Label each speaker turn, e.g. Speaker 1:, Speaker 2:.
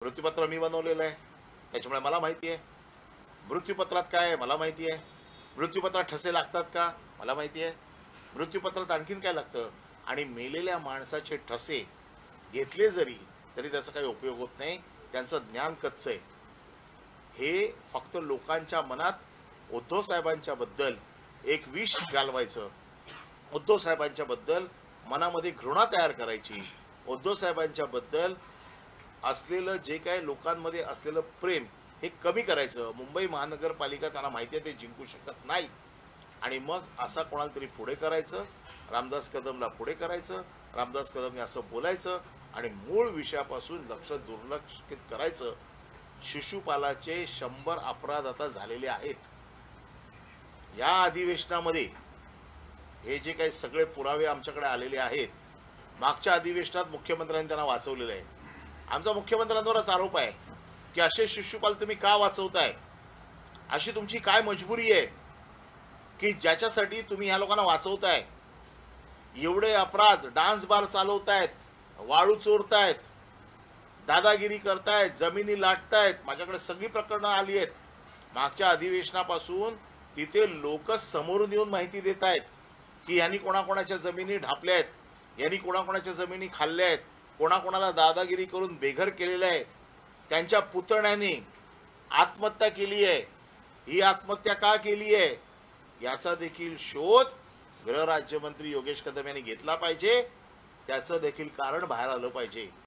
Speaker 1: मृत्यूपत्र मी बनवलेलं आहे, त्याच्यामुळे मला माहिती आहे मृत्यूपत्रात काय आहे, मला माहिती आहे मृत्यूपत्रात ठसे लागतात का, मला माहिती आहे मृत्यूपत्रात आणखीन काय लागतं. आणि मेलेल्या माणसाचे ठसे घेतले जरी तरी त्याचा काही उपयोग होत नाही. त्यांचं ज्ञान कच्चं आहे. हे फक्त लोकांच्या मनात उद्धव साहेबांच्या बद्दल एक विष घालवायचं, उद्धव साहेबांच्या बद्दल मनामध्ये घृणा तयार करायची, उद्धव साहेबांच्या बद्दल असलेलं जे काय लोकांमध्ये असलेलं प्रेम हे कमी करायचं. मुंबई महानगरपालिका त्यांना माहिती आहे ते जिंकू शकत नाही. आणि मग असा कोणाला तरी पुढे करायचं, रामदास कदमला पुढे करायचं, रामदास कदमने असं बोलायचं आणि मूळ विषयापासून लक्ष दुर्लक्षित करायचं. शिशुपालाचे 100 अपराध आता झालेले आहेत. या अधिवेशनामध्ये हे जे काही सगळे पुरावे आमच्याकडे आलेले आहेत, मागच्या अधिवेशनात मुख्यमंत्र्यांनी त्यांना वाचवलेलं आहे. आमचा मुख्यमंत्र्यांवरच आरोप आहे की असे शिशुपाल तुम्ही का वाचवताय, अशी तुमची काय मजबुरी आहे की ज्याच्यासाठी तुम्ही ह्या लोकांना वाचवताय. एवढे अपराध, डान्स बार चालवतायत, वाळू चोरतायत, दादागिरी करतायत, जमिनी लाटतायत. माझ्याकडे सगळी प्रकरणं आली आहेत मागच्या अधिवेशनापासून. तिथे लोक समोरून येऊन माहिती देत आहेत की यांनी कोणाकोणाच्या जमिनी ढापल्या आहेत, यांनी कोणाकोणाच्या जमिनी खाल्ल्या आहेत, कोणाकोणाला दादागिरी करून बेघर केलेलं आहे. त्यांच्या पुतण्याने आत्महत्या केली आहे. ही आत्महत्या का केली आहे याचा देखील शोध गृहराज्यमंत्री योगेश कदम यांनी घेतला पाहिजे. त्याचं देखील कारण बाहेर आलं पाहिजे.